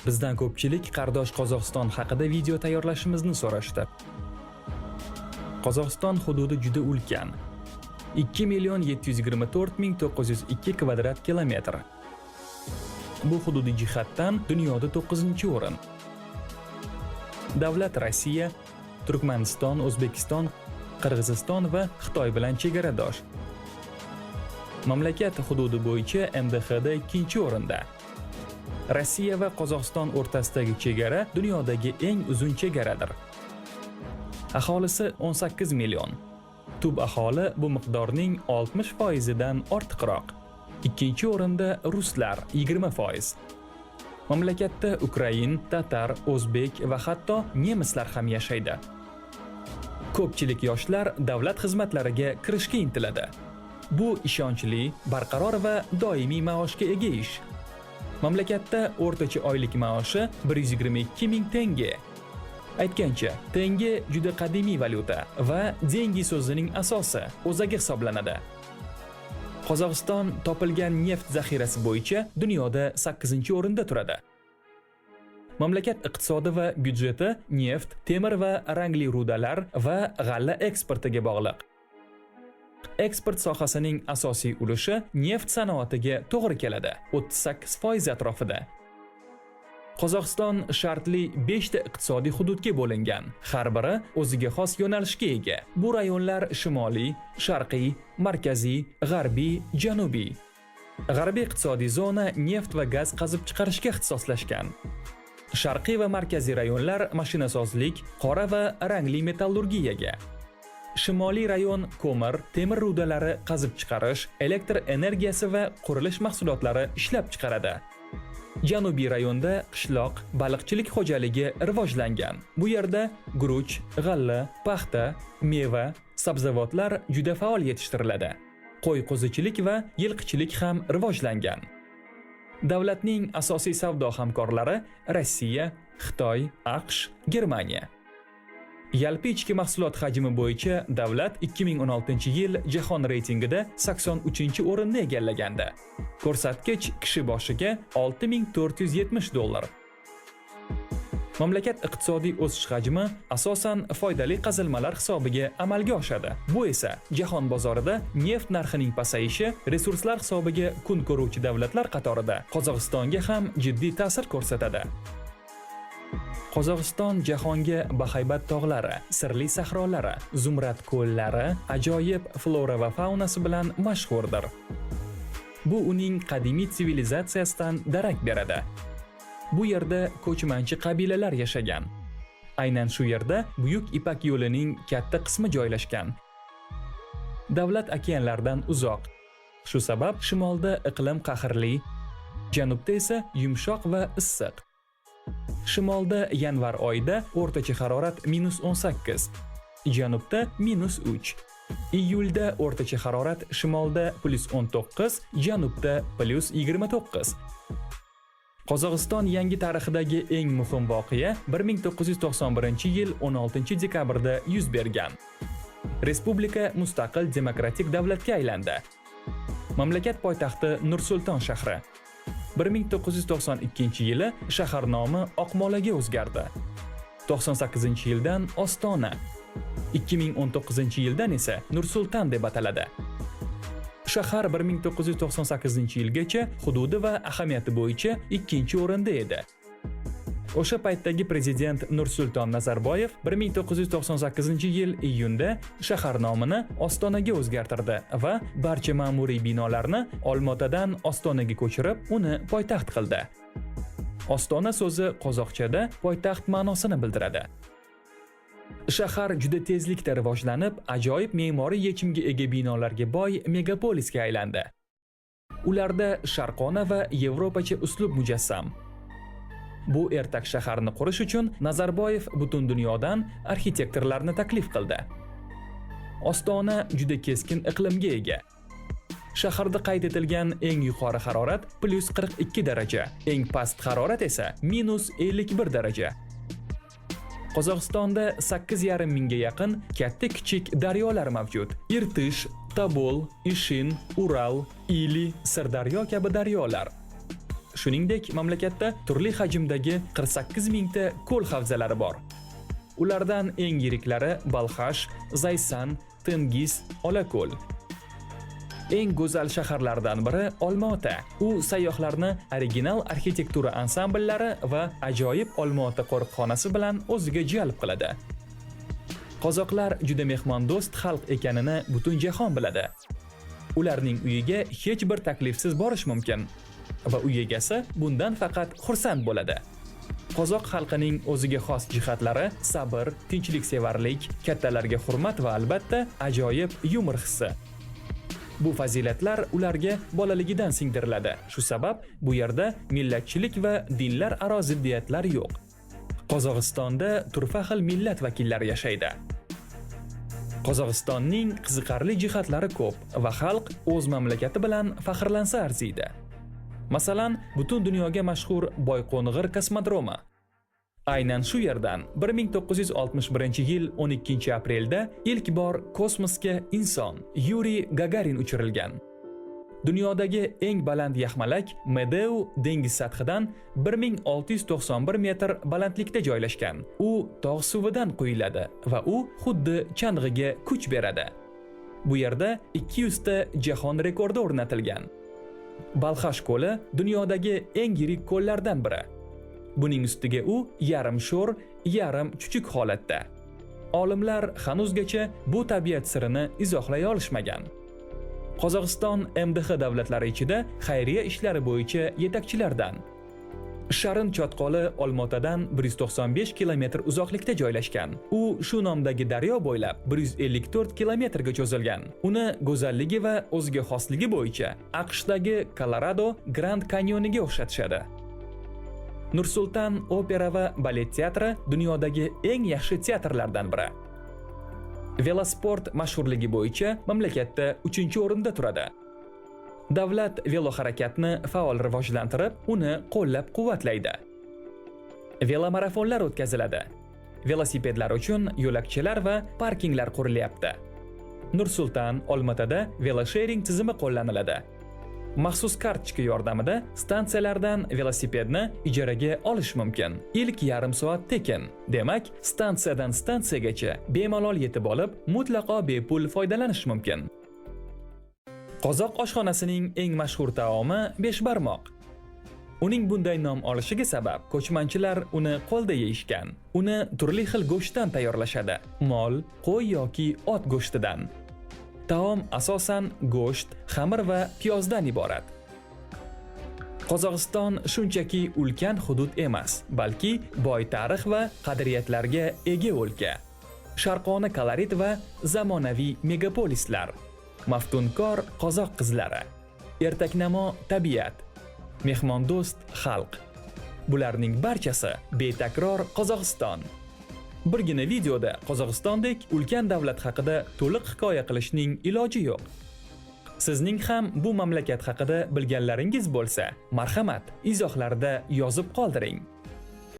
Bizdan ko'pchilik qardosh Qozog'iston haqida video tayyorlashimizni so'rashdi. Qozog'iston hududi juda ulkan. 2.724.902 kvadrat kilometr. Bu hududiy jihatdan dunyoda 9-o'rin. Davlat Rossiya, Turkmaniston, O'zbekiston, Qirg'iziston va Xitoy bilan chegaradosh. Mamlakat hududi bo'yicha MDHda 2-o'rinda. Rossiya va Qozog'iston o'rtasidagi chegara dunyodagi eng uzun chegaradir. Aholisi 18 million. Tub aholi bu miqdorning 60%dan ortiqroq. Ikkinchi o'rinda ruslar 20%. Mamlakatda ukrain, tatar, o'zbek va hatto nemislar ham yashaydi. Ko'pchilik yoshlar davlat xizmatlariga kirishga intiladi. Bu ishonchli, barqaror va doimiy maoshga ega ish. Mamlakatda o'rtacha oylik maoshi 122 ming tenge. Aytgancha, tenge juda qadimiy valyuta va dengi so'zining asosi, o'zagi hisoblanadi. Qozog'iston topilgan neft zaxirasi bo'yicha dunyoda 8-o'rinda turadi. Mamlakat iqtisodi va byudjeti neft, temir va rangli rudalar va g'alla eksportiga bog'liq. Eksport sohasining asosiy ulushi neft sanoatiga to'g'ri keladi, 38% atrofida. Qozog'iston shartli 5 ta iqtisodiy hududga bo'lingan. Har biri o'ziga xos yo'nalishga ega. Bu rayonlar shimoliy, sharqiy, markaziy, g'arbiy, janubiy. G'arbiy iqtisodiy zona neft va gaz qazib chiqarishga ixtisoslashgan. Sharqiy va markaziy rayonlar mashinasozlik, qora va rangli metallurgiyaga. Shimoliy rayon ko'mir, temir rudalari qazib chiqarish, elektr energiyasi va qurilish mahsulotlari ishlab chiqaradi. Janubiy rayonda qishloq, baliqchilik xo'jaligi rivojlangan. Bu yerda guruch, g'alla, paxta, meva, sabzavotlar juda faol yetishtiriladi. Qo'y qo'zichilik va yilqichilik ham rivojlangan. Davlatning asosiy savdo hamkorlari Rossiya, Xitoy, AQSh, Germaniya. Yalpi ichki mahsulot hajmi bo'yicha davlat 2016-yil jahon reytingida 83-o'rinni egallagandi. Ko'rsatkich kishi boshiga $6,470. Mamlakat iqtisodiy o'sish hajmi asosan foydali qazilmalar hisobiga amalga oshadi. Bu esa jahon bozorida neft narxining pasayishi resurslar hisobiga kun ko'ruvchi davlatlar qatorida Qozog'istonga ham jiddiy ta'sir ko'rsatadi. Qozog'iston jahonga bahaybat tog'lari, sirli sahrolari, zumrad ko'llari, ajoyib flora va faunasi bilan mashhurdir. Bu uning qadimiy sivilizatsiyasidan darak beradi. Bu yerda ko'chmanchi qabilalar yashagan. Aynan shu yerda Buyuk Ipak yo'lining katta qismi joylashgan. Davlat okeanlardan uzoq. Shu sabab shimolda iqlim qahrli, janubda esa yumshoq va issiq. Shimolda yanvar oyida o'rtacha harorat -18, janubda -3. Iyulda o'rtacha harorat shimolda +19, janubda +29. Qozog'iston yangi tarixidagi eng muhim voqea 1991-yil 16-dekabrda yuz bergan. Respublika mustaqil demokratik davlatga aylandi. Mamlakat poytaxti Nur-Sulton shahri. 1992-yili shahar nomi Oqmolaga o'zgardi. 98-yildan Ostona, 2019-yildan esa Nur-Sulton deb ataladi. Shahar 1998-yilgacha hududi va ahamiyati bo'yicha 2-o'rinda edi. O'sha paytdagi prezident Nur-Sulton Nazarboyev 1998-yil iyunda shahar nomini Ostonaga o'zgartirdi va barcha ma'muriy binolarni Olmaotadan Ostonaga ko'chirib, uni poytaxt qildi. Ostona so'zi qozoqchada poytaxt ma'nosini bildiradi. Shahar juda tezlikda rivojlanib, ajoyib me'moriy yechimga ega binolarga boy megapolisga aylandi. Ularda sharqona va yevropacha uslub mujassam. Bu ertak shaharni qurish uchun Nazarboyev butun dunyodan arxitektorlarni taklif qildi. Ostona juda keskin iqlimga ega. Shaharda qayd etilgan eng yuqori harorat +42 daraja, eng past harorat esa -51 daraja. Qozog'istonda 8,5 mingga yaqin katta-kichik daryolar mavjud. Irtish, Tabol, Ishin, Ural, Ili, Sirdaryo kabi daryolar. Shuningdek, mamlakatda turli hajmdagi 48 mingta ko'l havzalari bor. Ulardan eng yiriklari Balxash, Zaysan, Tengiz, Olako'l. Eng go'zal shaharlardan biri Olmaota. U sayyohlarni original arxitektura ansambllari va ajoyib Olmaota qo'riqxonasi bilan o'ziga jalb qiladi. Qozoqlar juda mehmondo'st xalq ekanini butun jahon biladi. Ularning uyiga hech bir taklifsiz borish mumkin va uy egasi bundan faqat xursand bo'ladi. Qozoq xalqining o'ziga xos jihatlari sabr, tinchliksevarlik, kattalarga hurmat va albatta ajoyib yumor hissi. Bu fazilatlar ularga bolaligidan singdiriladi. Shu sabab bu yerda millatchilik va dinlar aro ziddiyatlar yo'q. Qozog'istonda turfa xil millat vakillari yashaydi. Qozog'istonning qiziqarli jihatlari ko'p va xalq o'z mamlakati bilan faxrlansa arziydi. Masalan, butun dunyoga mashhur Boyqo'ng'ir kosmodromi. Aynan shu yerdan 1961-yil 12-aprelda ilk bor kosmosga inson Yuri Gagarin uchirilgan. Dunyodagi eng baland yaxmalak Medeu dengiz sathidan 1691 metr balandlikda joylashgan. U tog' suvidan quyiladi va u xuddi chang'iga kuch beradi. Bu yerda 200 ta jahon rekordi o'rnatilgan. Balxash ko'li dunyodagi eng yirik ko'llardan biri. Buning ustiga u yarim sho'r, yarim chuchuk holatda. Olimlar hanuzgacha bu tabiat sirini izohlay olishmagan. Qozog'iston MDH davlatlari ichida xayriya ishlari bo'yicha yetakchilardan. Sharin chotqoli Olmaotadan 195 kilometr uzoqlikda joylashgan. U shu nomdagi daryo bo'ylab 154 kilometrga cho'zilgan. Uni go'zalligi va o'ziga xosligi bo'yicha AQShdagi Colorado Grand Canyoniga o'xshatishadi. Nur-Sultan opera va balet teatri dunyodagi eng yaxshi teatrlardan biri. Velosport mashhurligi bo'yicha mamlakatda 3-o'rinda turadi. Davlat veloharakatni faol rivojlantirib, uni qo'llab-quvvatlaydi. Velomarafonlar o'tkaziladi. Velosipedlar uchun yo'lakchalar va parkinglar qurilyapti. Nur-Sultan, Olmaotada velosharing tizimi qo'llaniladi. Maxsus kartochka yordamida stansiyalardan velosipedni ijaraga olish mumkin. Ilk yarim soat tekin. Demak, stansiyadan stansiyagacha bemalol yetib olib, mutlaqo bepul foydalanish mumkin. Qozoq oshxonasining eng mashhur taomi beshbarmoq. Uning bunday nom olishiga sabab ko'chmanchilar uni qo'lda yeyishgan. Uni turli xil go'shtdan tayyorlashadi. Mol, qo'y yoki ot go'shtidan. Taom asosan go'sht, xamir va piyozdan iborat. Qozog'iston shunchaki ulkan hudud emas, balki boy tarix va qadriyatlarga ega o'lka. Sharqona kolorit va zamonaviy megapolislar. Maftunkor qozoq qizlari. Ertaknamo tabiat. Mehmondo'st xalq. Bularning barchasi betakror Qozog'iston. Birgina videoda Qozog'istondek ulkan davlat haqida to'liq hikoya qilishning iloji yo'q. Sizning ham bu mamlakat haqida bilganlaringiz bo'lsa, marhamat, izohlarda yozib qoldiring.